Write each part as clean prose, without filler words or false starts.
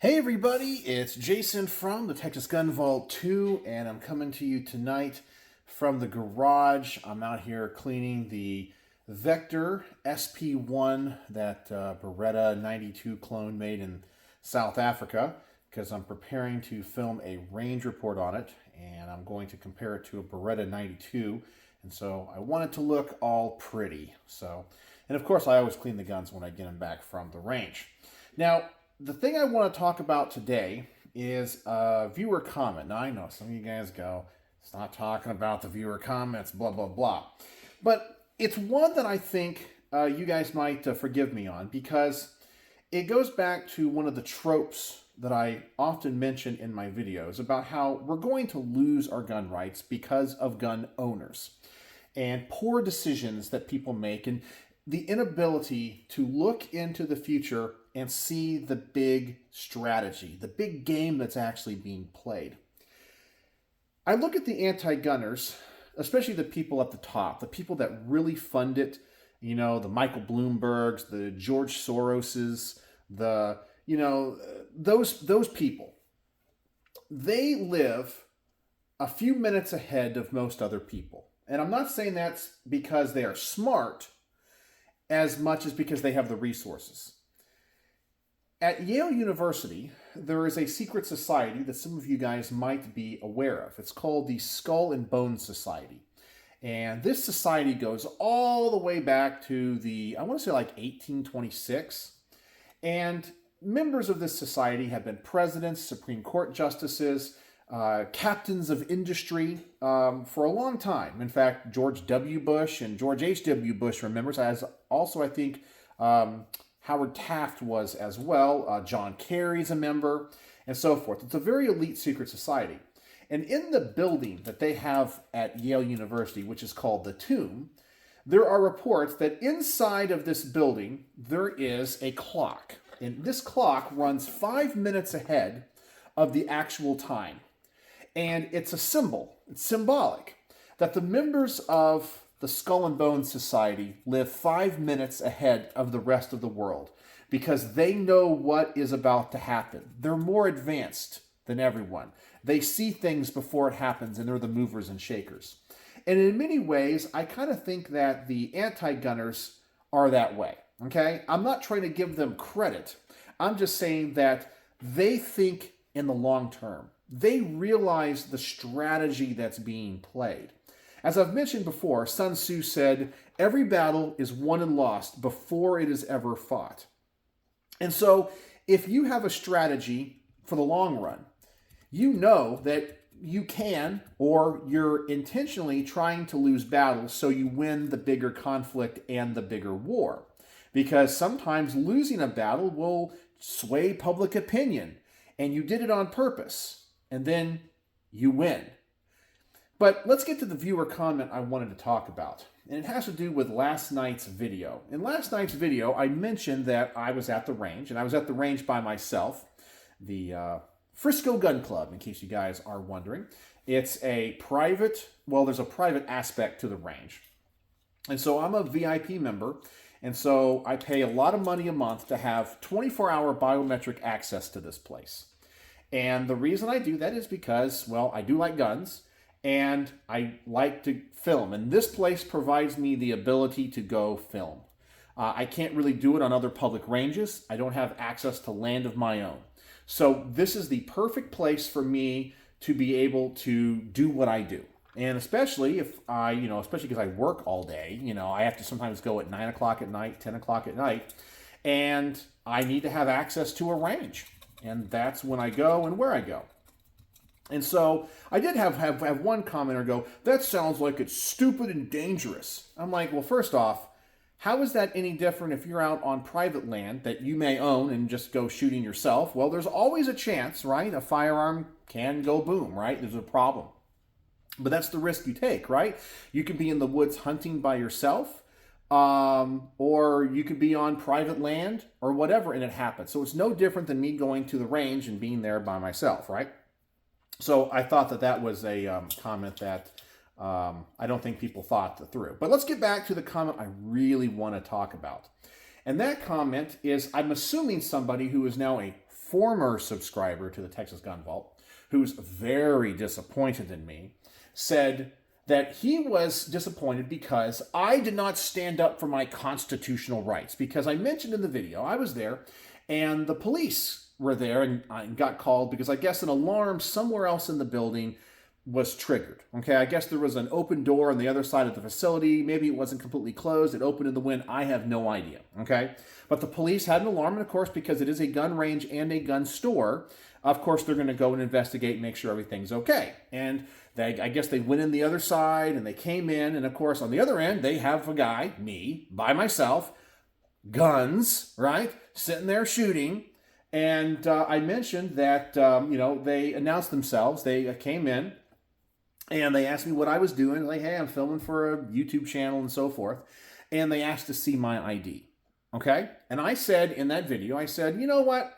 Hey everybody, it's Jason from the Texas Gun Vault 2, and I'm coming to you tonight from the garage. I'm out here cleaning the Vector SP1, that Beretta 92 clone made in South Africa, because I'm preparing to film a range report on it, and I'm going to compare it to a Beretta 92, and so I want it to look all pretty. And of course I always clean the guns when I get them back from the range. Now, the thing I want to talk about today is a viewer comment. Now, I know some of you guys go, it's not talking about the viewer comments, blah, blah, blah. But it's one that I think you guys might forgive me on, because it goes back to one of the tropes that I often mention in my videos about how we're going to lose our gun rights because of gun owners and poor decisions that people make, and the inability to look into the future and see the big strategy, the big game that's actually being played. I look at the anti-gunners, especially the people at the top, the people that really fund it, you know, the Michael Bloombergs, the George Soroses, those people. They live a few minutes ahead of most other people. And I'm not saying that's because they are smart as much as because they have the resources. At Yale University, there is a secret society that some of you guys might be aware of. It's called the Skull and Bones Society. And this society goes all the way back to I want to say like 1826. And members of this society have been presidents, Supreme Court justices, captains of industry for a long time. In fact, George W. Bush and George H.W. Bush were members, as also I think Howard Taft was as well. John Kerry's a member, and so forth. It's a very elite secret society. And in the building that they have at Yale University, which is called the Tomb, there are reports that inside of this building, there is a clock. And this clock runs 5 minutes ahead of the actual time. And it's a symbol, it's symbolic, that the members of the Skull and Bones Society live 5 minutes ahead of the rest of the world because they know what is about to happen. They're more advanced than everyone. They see things before it happens, and they're the movers and shakers. And in many ways, I kind of think that the anti-gunners are that way, okay? I'm not trying to give them credit. I'm just saying that they think in the long term. They realize the strategy that's being played. As I've mentioned before, Sun Tzu said, every battle is won and lost before it is ever fought. And so if you have a strategy for the long run, you know that you can, or you're intentionally trying to lose battles so you win the bigger conflict and the bigger war. Because sometimes losing a battle will sway public opinion, and you did it on purpose, and then you win. But let's get to the viewer comment I wanted to talk about. And it has to do with last night's video. In last night's video, I mentioned that I was at the range, and I was at the range by myself. The Frisco Gun Club, in case you guys are wondering. It's a private, well, there's a private aspect to the range. And so I'm a VIP member, and so I pay a lot of money a month to have 24-hour biometric access to this place. And the reason I do that is because, well, I do like guns, and I like to film. And this place provides me the ability to go film. I can't really do it on other public ranges. I don't have access to land of my own. So this is the perfect place for me to be able to do what I do. And especially if especially because I work all day, I have to sometimes go at 9 o'clock at night, 10 o'clock at night, and I need to have access to a range. And that's when I go and where I go. And so I did have one commenter go, that sounds like it's stupid and dangerous. I'm like, well, first off, how is that any different if you're out on private land that you may own and just go shooting yourself? Well, there's always a chance, right? A firearm can go boom, right? There's a problem. But that's the risk you take, right? You could be in the woods hunting by yourself, or you could be on private land or whatever, and it happens. So it's no different than me going to the range and being there by myself, right? So I thought that was a comment that I don't think people thought through. But let's get back to the comment I really want to talk about. And that comment is, I'm assuming somebody who is now a former subscriber to the Texas Gun Vault, who's very disappointed in me, said that he was disappointed because I did not stand up for my constitutional rights. Because I mentioned in the video, I was there, and the police were there and got called because I guess an alarm somewhere else in the building was triggered. Okay, I guess there was an open door on the other side of the facility. Maybe it wasn't completely closed. It opened in the wind. I have no idea. Okay, but the police had an alarm, and of course, because it is a gun range and a gun store, of course, they're going to go and investigate and make sure everything's okay. And I guess they went in the other side and they came in, and of course, on the other end, they have a guy, me, by myself, guns, right, sitting there shooting. And I mentioned that, they announced themselves. They came in and they asked me what I was doing. Like, hey, I'm filming for a YouTube channel and so forth. And they asked to see my ID. Okay? And I said in that video, I said, you know what?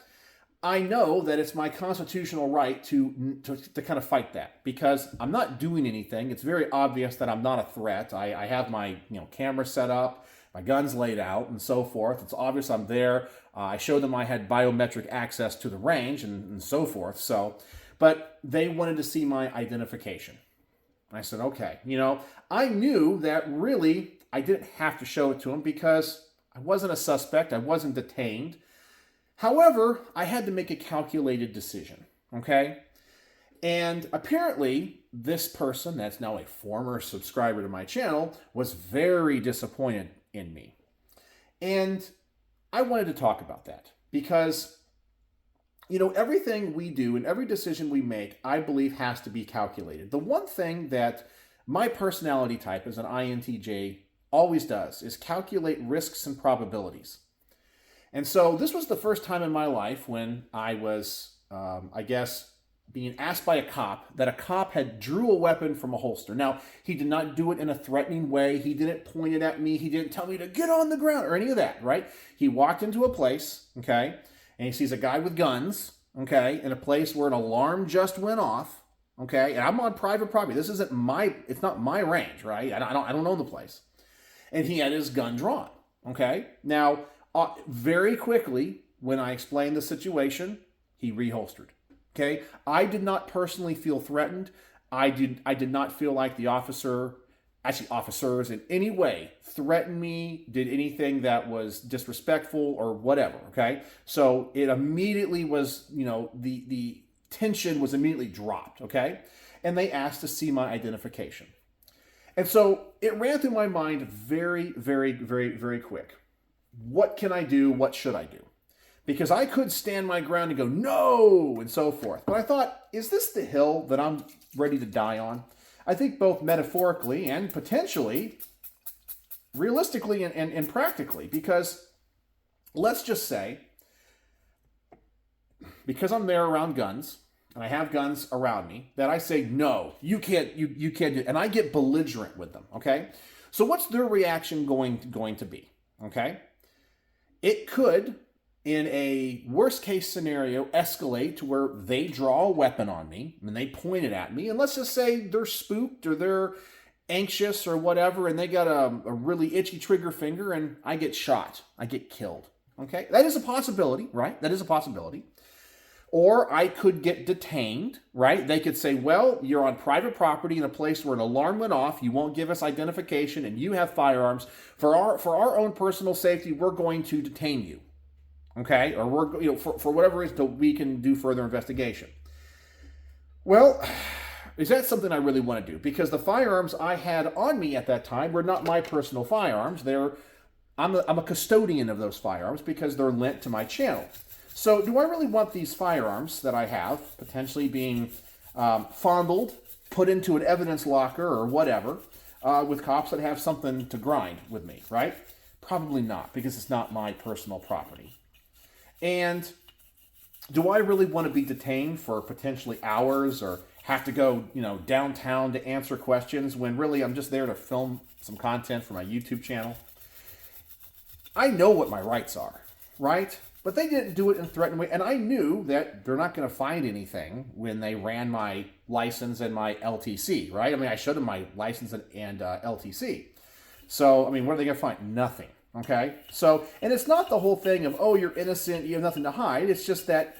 I know that it's my constitutional right to kind of fight that because I'm not doing anything. It's very obvious that I'm not a threat. I have my camera set up, my guns laid out, and so forth. It's obvious I'm there. I showed them I had biometric access to the range and so forth. But they wanted to see my identification. I said, okay. I knew that really I didn't have to show it to them because I wasn't a suspect. I wasn't detained. However, I had to make a calculated decision, okay? And apparently, this person, that's now a former subscriber to my channel, was very disappointed in me. And I wanted to talk about that because, everything we do and every decision we make, I believe, has to be calculated. The one thing that my personality type as an INTJ always does is calculate risks and probabilities. And so this was the first time in my life when I was, being asked by a cop that a cop had drew a weapon from a holster. Now, he did not do it in a threatening way. He didn't point it at me. He didn't tell me to get on the ground or any of that, right? He walked into a place, okay, and he sees a guy with guns, okay, in a place where an alarm just went off, okay, and I'm on private property. This isn't it's not my range, right? I don't own the place. And he had his gun drawn, okay? Now, very quickly, when I explained the situation, he reholstered. Okay, I did not personally feel threatened. I did not feel like the officers in any way threatened me, did anything that was disrespectful or whatever. Okay, so it immediately was, the tension was immediately dropped. Okay, and they asked to see my identification, and so it ran through my mind very, very, very, very quick. What can I do? What should I do? Because I could stand my ground and go, no, and so forth. But I thought, is this the hill that I'm ready to die on? I think both metaphorically and potentially, realistically and practically. Because let's just say, because I'm there around guns, and I have guns around me, that I say, no, you can't do it. And I get belligerent with them, okay? So what's their reaction going to be, okay? It could, in a worst case scenario, escalate to where they draw a weapon on me and they point it at me. And let's just say they're spooked or they're anxious or whatever, and they got a really itchy trigger finger and I get shot. I get killed. Okay? That is a possibility, right? That is a possibility. Or I could get detained, right? They could say, well, you're on private property in a place where an alarm went off. You won't give us identification and you have firearms. For our own personal safety, we're going to detain you. Okay, or we're for whatever reason we can do further investigation. Well, is that something I really want to do? Because the firearms I had on me at that time were not my personal firearms. I'm a custodian of those firearms because they're lent to my channel. So, do I really want these firearms that I have potentially being fondled, put into an evidence locker or whatever, with cops that have something to grind with me? Right? Probably not, because it's not my personal property. And do I really want to be detained for potentially hours or have to go, downtown to answer questions when really I'm just there to film some content for my YouTube channel? I know what my rights are, right? But they didn't do it in a threatening way. And I knew that they're not going to find anything when they ran my license and my LTC, right? I mean, I showed them my license and LTC. So, I mean, what are they going to find? Nothing. Okay? So, and it's not the whole thing of, oh, you're innocent, you have nothing to hide. It's just that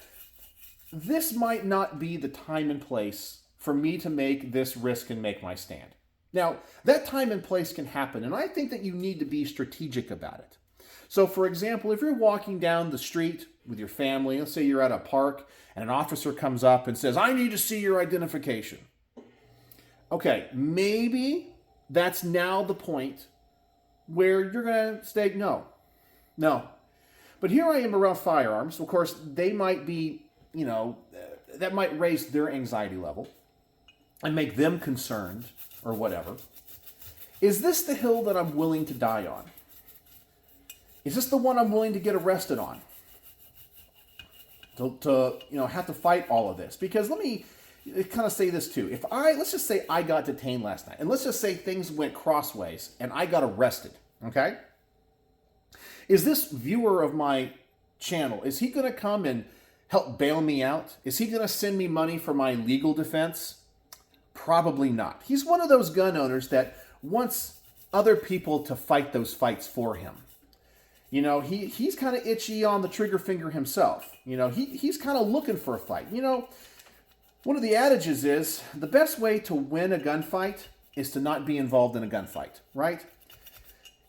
this might not be the time and place for me to make this risk and make my stand. Now, that time and place can happen, and I think that you need to be strategic about it. So, for example, if you're walking down the street with your family, let's say you're at a park, and an officer comes up and says, I need to see your identification. Okay, maybe that's now the point where you're going to say, no. But here I am around firearms. Of course, they might be, that might raise their anxiety level and make them concerned or whatever. Is this the hill that I'm willing to die on? Is this the one I'm willing to get arrested on? To have to fight all of this? Because let me kind of say this too. Let's just say I got detained last night, and let's just say things went crossways and I got arrested, okay? Is this viewer of my channel, is he going to come and help bail me out? Is he going to send me money for my legal defense? Probably not. He's one of those gun owners that wants other people to fight those fights for him. He's kind of itchy on the trigger finger himself. He's kind of looking for a fight. One of the adages is the best way to win a gunfight is to not be involved in a gunfight, right?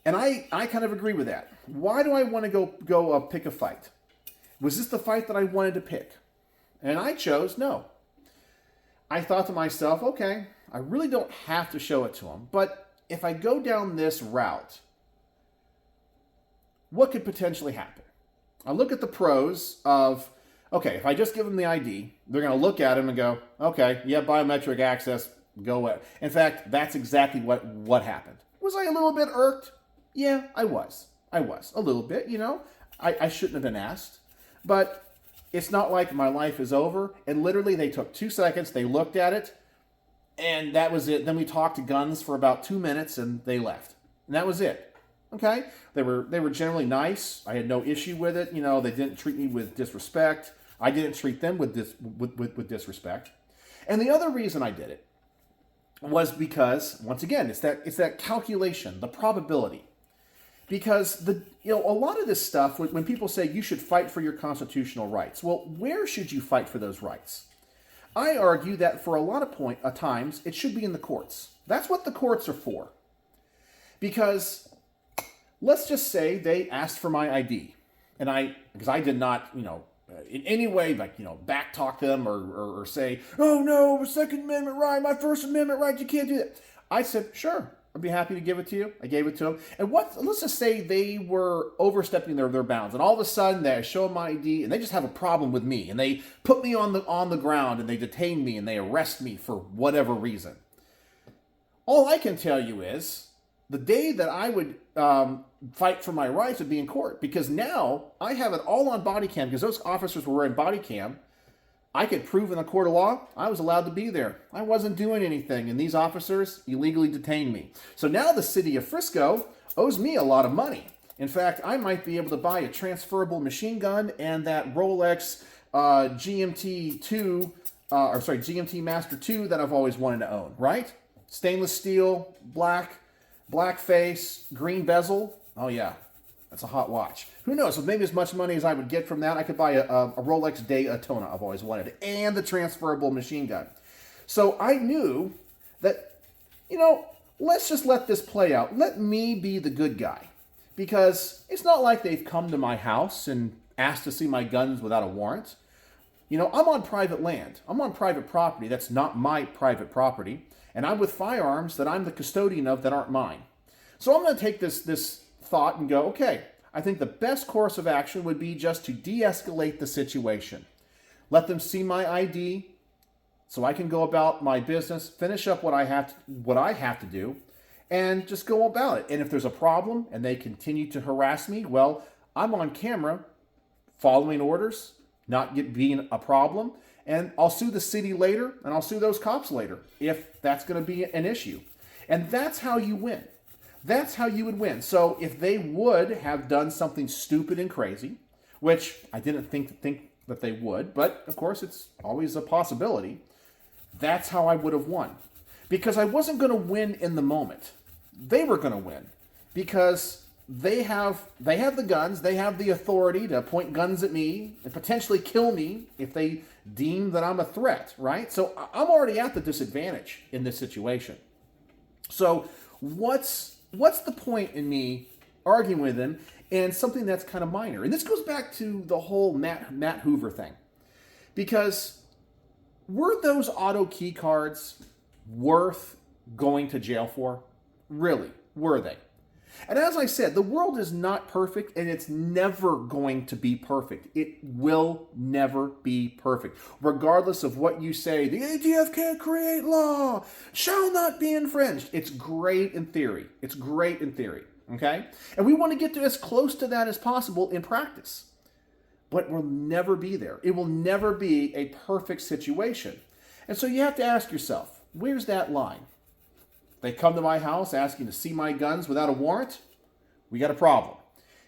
And I kind of agree with that. Why do I want to go pick a fight? Was this the fight that I wanted to pick? And I chose no. I thought to myself, okay, I really don't have to show it to him, but if I go down this route, what could potentially happen? I look at the pros of, okay, if I just give them the ID, they're going to look at him and go, okay, yeah, biometric access, go away. In fact, that's exactly what happened. Was I a little bit irked? Yeah, I was a little bit, I shouldn't have been asked, but it's not like my life is over. And literally they took 2 seconds, they looked at it, and that was it. Then we talked to guns for about 2 minutes and they left. And that was it. Okay? They were generally nice. I had no issue with it. They didn't treat me with disrespect. I didn't treat them with disrespect. And the other reason I did it was because, once again, it's that calculation, the probability. Because a lot of this stuff, when people say you should fight for your constitutional rights, well, where should you fight for those rights? I argue that for a lot of times, it should be in the courts. That's what the courts are for. Because let's just say they asked for my ID, and because I did not, in any way, backtalk them or say, oh no, Second Amendment right, my First Amendment right, you can't do that. I said, sure, I'd be happy to give it to you. I gave it to them. And let's just say they were overstepping their bounds, and all of a sudden they show them my ID, and they just have a problem with me, and they put me on the ground, and they detain me, and they arrest me for whatever reason. All I can tell you is, the day that I would fight for my rights would be in court, because now I have it all on body cam, because those officers were wearing body cam. I could prove in the court of law I was allowed to be there. I wasn't doing anything, and these officers illegally detained me. So now the city of Frisco owes me a lot of money. In fact, I might be able to buy a transferable machine gun and that Rolex GMT Master 2 that I've always wanted to own, right? Stainless steel, black face, green bezel. Oh yeah, that's a hot watch. Who knows? With maybe as much money as I would get from that, I could buy a Rolex Daytona I've always wanted, and the transferable machine gun. So I knew that, let's just let this play out. Let me be the good guy. Because it's not like they've come to my house and asked to see my guns without a warrant. I'm on private land. I'm on private property. That's not my private property. And I'm with firearms that I'm the custodian of that aren't mine. So I'm going to take this thought and go, okay, I think the best course of action would be just to de-escalate the situation. Let them see my ID so I can go about my business, finish up what I have to do, and just go about it. And if there's a problem and they continue to harass me, well, I'm on camera following orders, not being a problem, and I'll sue the city later, and I'll sue those cops later, if that's going to be an issue. And that's how you win. That's how you would win. So if they would have done something stupid and crazy, which I didn't think that they would, but of course it's always a possibility, that's how I would have won. Because I wasn't going to win in the moment. They were going to win. Because they have the guns, they have the authority to point guns at me and potentially kill me if they deem that I'm a threat, right? So I'm already at the disadvantage in this situation. So what's the point in me arguing with him and something that's kind of minor? And this goes back to the whole Matt Hoover thing. Because were those auto key cards worth going to jail for? Really, were they? And as I said, the world is not perfect, and it's never going to be perfect. It will never be perfect. Regardless of what you say, the ATF can't create law, shall not be infringed. It's great in theory. It's great in theory, okay? And we want to get to as close to that as possible in practice. But we'll never be there. It will never be a perfect situation. And so you have to ask yourself, where's that line? They come to my house asking to see my guns without a warrant, we got a problem.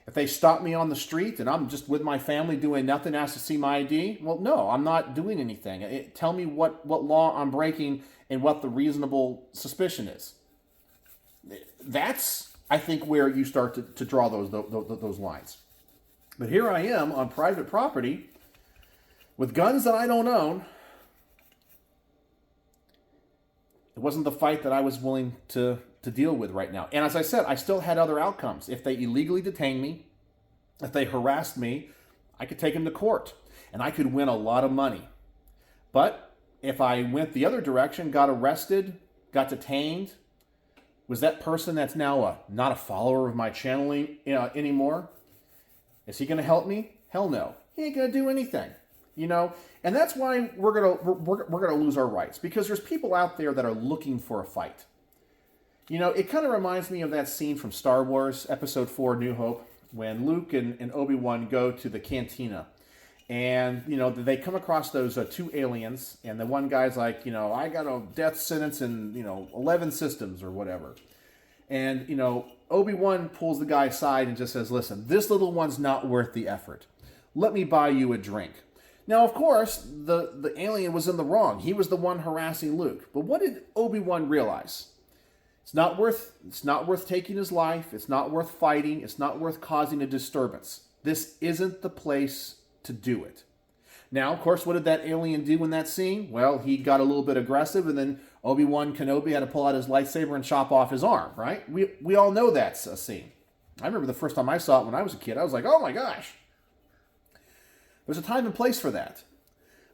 If they stop me on the street and I'm just with my family doing nothing, ask to see my ID, well, no, I'm not doing anything. Tell me what law I'm breaking and what the reasonable suspicion is. That's, I think, where you start to draw those lines. But here I am on private property with guns that I don't own. It wasn't the fight that I was willing to deal with right now. And as I said, I still had other outcomes. If they illegally detained me, if they harassed me, I could take them to court and I could win a lot of money. But if I went the other direction, got arrested, got detained, was that person that's now not a follower of my channel anymore? Is he going to help me? Hell no. He ain't going to do anything. And that's why we're gonna lose our rights, because there's people out there that are looking for a fight. It kind of reminds me of that scene from Star Wars Episode 4, New Hope, when Luke and Obi-Wan go to the cantina, and they come across those two aliens, and the one guy's like, I got a death sentence in 11 systems or whatever, and Obi-Wan pulls the guy aside and just says, listen, this little one's not worth the effort. Let me buy you a drink. Now, of course, the alien was in the wrong. He was the one harassing Luke. But what did Obi-Wan realize? It's not worth taking his life. It's not worth fighting. It's not worth causing a disturbance. This isn't the place to do it. Now, of course, what did that alien do in that scene? Well, he got a little bit aggressive, and then Obi-Wan Kenobi had to pull out his lightsaber and chop off his arm, right? We all know that's a scene. I remember the first time I saw it when I was a kid. I was like, oh my gosh. There's a time and place for that.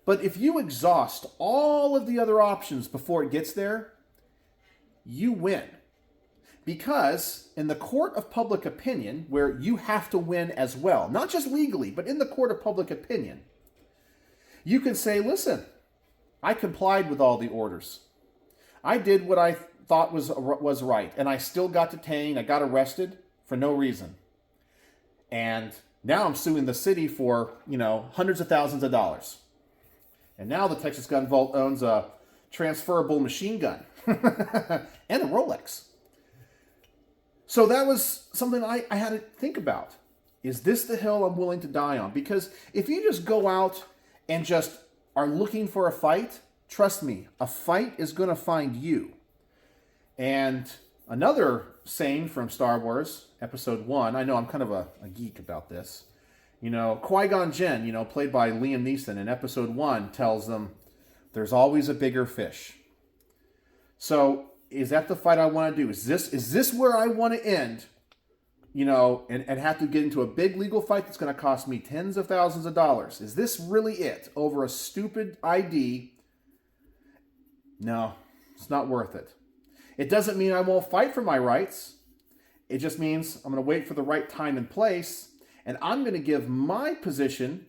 But if you exhaust all of the other options before it gets there, you win. Because in the court of public opinion, where you have to win as well, not just legally, but in the court of public opinion, you can say, listen, I complied with all the orders. I did what I thought was right, and I still got detained. I got arrested for no reason. And now I'm suing the city for, hundreds of thousands of dollars. And now the Texas Gun Vault owns a transferable machine gun and a Rolex. So that was something I had to think about. Is this the hill I'm willing to die on? Because if you just go out and just are looking for a fight, trust me, a fight is going to find you. And another saying from Star Wars, Episode 1, I know I'm kind of a geek about this. Qui-Gon Jinn, played by Liam Neeson in Episode 1, tells them, there's always a bigger fish. So, is that the fight I want to do? Is this where I want to end? And have to get into a big legal fight that's going to cost me tens of thousands of dollars. Is this really it? Over a stupid ID? No, it's not worth it. It doesn't mean I won't fight for my rights. It just means I'm going to wait for the right time and place, and I'm going to give my position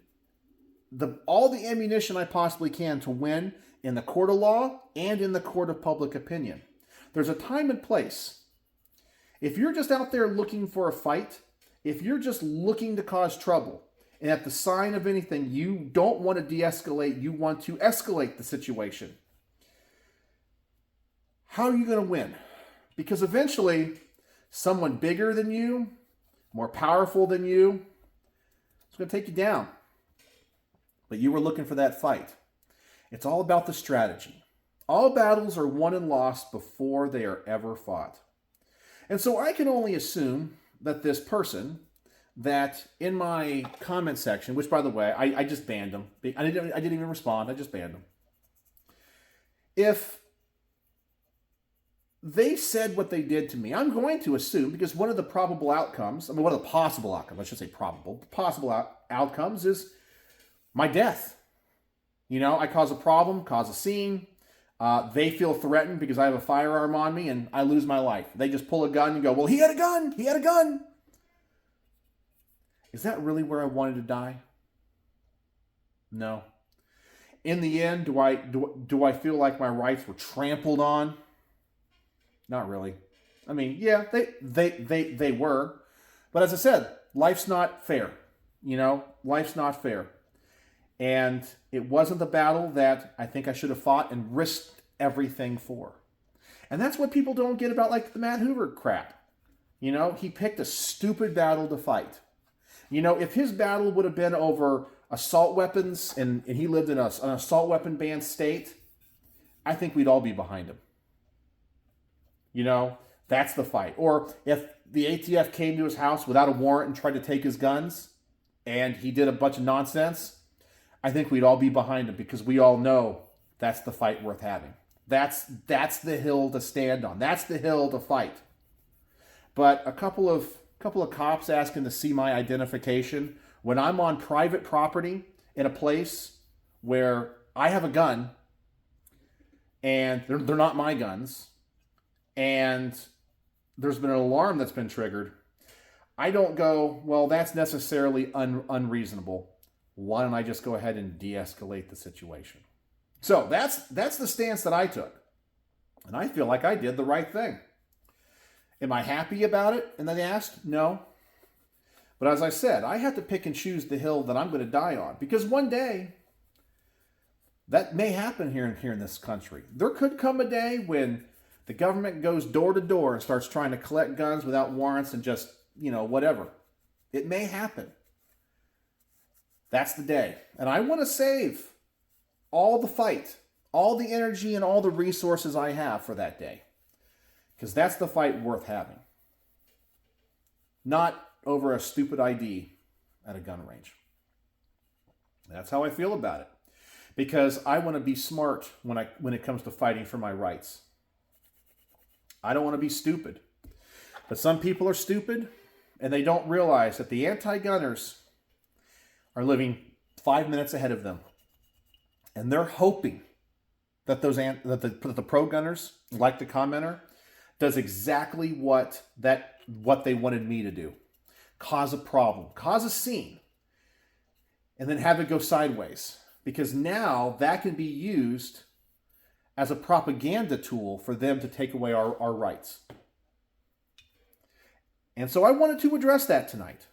all the ammunition I possibly can to win in the court of law and in the court of public opinion. There's a time and place. If you're just out there looking for a fight, if you're just looking to cause trouble, and at the sign of anything, you don't want to de-escalate, you want to escalate the situation, how are you going to win? Because eventually, someone bigger than you, more powerful than you, is going to take you down. But you were looking for that fight. It's all about the strategy. All battles are won and lost before they are ever fought. And so I can only assume that this person that in my comment section, which by the way, I just banned them. I didn't even respond. I just banned them. If they said what they did to me, I'm going to assume, because one of the probable outcomes, one of the possible outcomes, I should say probable, possible outcomes is my death. I cause a problem, cause a scene. They feel threatened because I have a firearm on me and I lose my life. They just pull a gun and go, well, he had a gun. He had a gun. Is that really where I wanted to die? No. In the end, do I feel like my rights were trampled on? Not really. I mean, yeah, they were. But as I said, life's not fair. Life's not fair. And it wasn't the battle that I think I should have fought and risked everything for. And that's what people don't get about like the Matt Hoover crap. He picked a stupid battle to fight. If his battle would have been over assault weapons and he lived in an assault weapon banned state, I think we'd all be behind him. That's the fight. Or if the ATF came to his house without a warrant and tried to take his guns and he did a bunch of nonsense, I think we'd all be behind him because we all know that's the fight worth having. That's the hill to stand on. That's the hill to fight. But a couple of cops asking to see my identification when I'm on private property in a place where I have a gun and they're not my guns and there's been an alarm that's been triggered, I don't go, well, that's necessarily unreasonable. Why don't I just go ahead and de-escalate the situation? So that's the stance that I took. And I feel like I did the right thing. Am I happy about it? And they asked, no. But as I said, I have to pick and choose the hill that I'm going to die on. Because one day, that may happen here in this country. There could come a day when the government goes door to door and starts trying to collect guns without warrants and just, whatever. It may happen. That's the day. And I want to save all the fight, all the energy and all the resources I have for that day. Because that's the fight worth having. Not over a stupid ID at a gun range. That's how I feel about it. Because I want to be smart when it comes to fighting for my rights. I don't want to be stupid. But some people are stupid and they don't realize that the anti-gunners are living 5 minutes ahead of them. And they're hoping that the pro-gunners, like the commenter, does exactly what they wanted me to do. Cause a problem, cause a scene, and then have it go sideways. Because now that can be used as a propaganda tool for them to take away our rights. And so I wanted to address that tonight.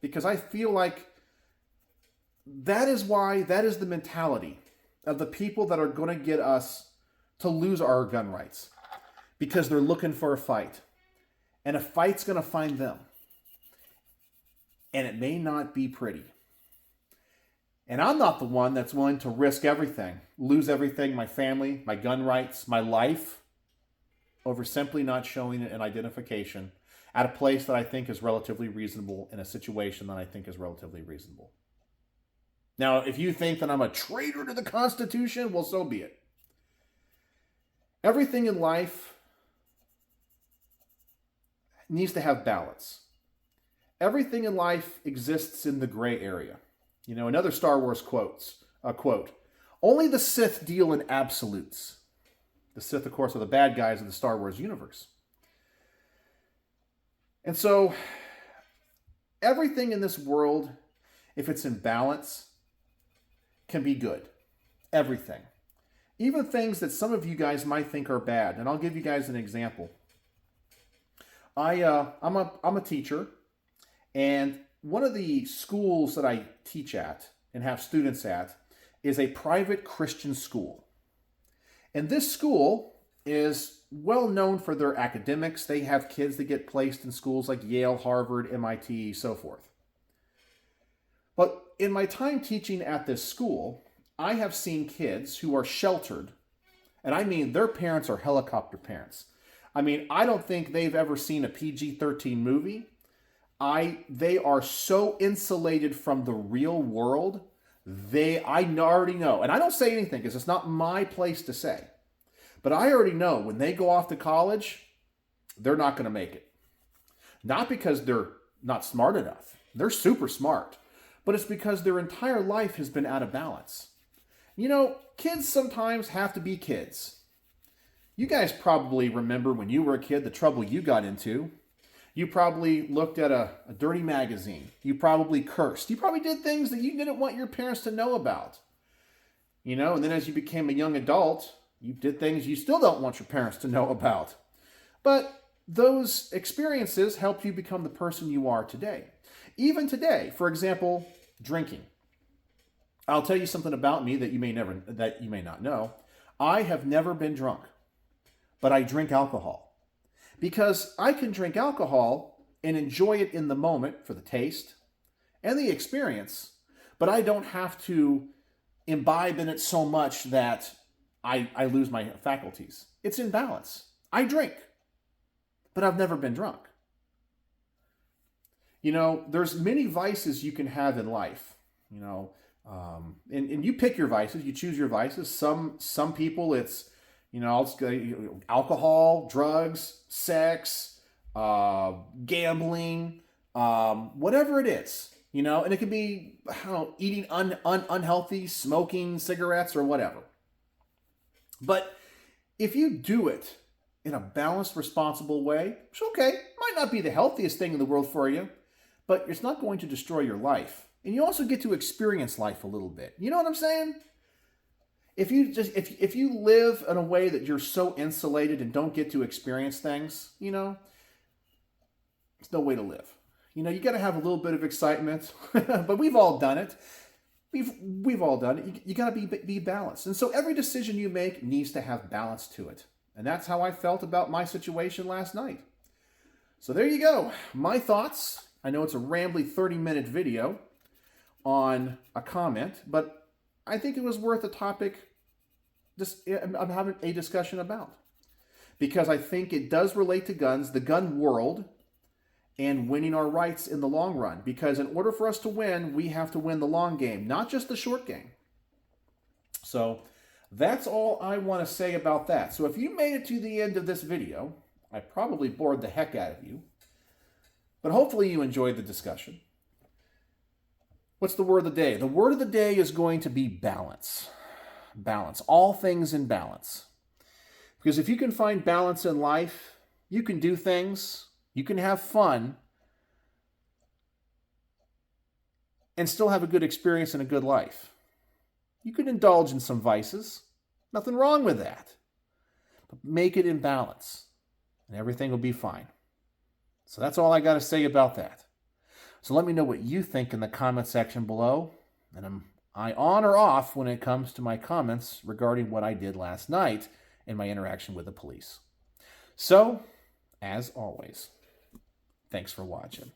Because I feel like that is the mentality of the people that are going to get us to lose our gun rights. Because they're looking for a fight. And a fight's going to find them. And it may not be pretty. And I'm not the one that's willing to risk everything, lose everything, my family, my gun rights, my life, over simply not showing an identification at a place that I think is relatively reasonable in a situation that I think is relatively reasonable. Now, if you think that I'm a traitor to the Constitution, well, so be it. Everything in life needs to have balance. Everything in life exists in the gray area. Another Star Wars quote, only the Sith deal in absolutes. The Sith, of course, are the bad guys of the Star Wars universe. And so, everything in this world, if it's in balance, can be good. Everything. Even things that some of you guys might think are bad. And I'll give you guys an example. I'm a teacher, and one of the schools that I teach at and have students at is a private Christian school. And this school is well known for their academics. They have kids that get placed in schools like Yale, Harvard, MIT, so forth. But in my time teaching at this school, I have seen kids who are sheltered, and I mean their parents are helicopter parents. I mean, I don't think they've ever seen a PG-13 movie. they are so insulated from the real world. I already know, and I don't say anything because it's not my place to say, but I already know when they go off to college, they're not going to make it. Not because they're not smart enough. They're super smart, but it's because their entire life has been out of balance. You know, kids sometimes have to be kids. You guys probably remember when you were a kid the trouble you got into. You probably looked at a dirty magazine. You probably cursed. You probably did things that you didn't want your parents to know about. You know, and then as you became a young adult, you did things you still don't want your parents to know about. But those experiences helped you become the person you are today. Even today, for example, drinking. I'll tell you something about me that you may not know. I have never been drunk, but I drink alcohol. Because I can drink alcohol and enjoy it in the moment for the taste and the experience, but I don't have to imbibe in it so much that I lose my faculties. It's in balance. I drink, but I've never been drunk. You know, there's many vices you can have in life, you know, and you pick your vices, you choose your vices. Some people it's, you know, alcohol, drugs, sex, gambling, whatever it is, you know, and it could be, I don't know, eating unhealthy, smoking cigarettes or whatever. But if you do it in a balanced, responsible way, it's okay. Might not be the healthiest thing in the world for you, but it's not going to destroy your life. And you also get to experience life a little bit. You know what I'm saying? If you live in a way that you're so insulated and don't get to experience things, you know, it's no way to live. You know, you got to have a little bit of excitement, but we've all done it. We've all done it. You got to be balanced. And so every decision you make needs to have balance to it. And that's how I felt about my situation last night. So there you go. My thoughts. I know it's a rambly 30-minute video on a comment, but I think it was worth a topic I'm having a discussion about. Because I think it does relate to guns, the gun world, and winning our rights in the long run. Because in order for us to win, we have to win the long game, not just the short game. So that's all I want to say about that. So if you made it to the end of this video, I probably bored the heck out of you. But hopefully you enjoyed the discussion. What's the word of the day? The word of the day is going to be balance. Balance. All things in balance. Because if you can find balance in life, you can do things, you can have fun, and still have a good experience and a good life. You can indulge in some vices. Nothing wrong with that. But make it in balance, and everything will be fine. So that's all I got to say about that. So let me know what you think in the comment section below. And am I on or off when it comes to my comments regarding what I did last night in my interaction with the police? So, as always, thanks for watching.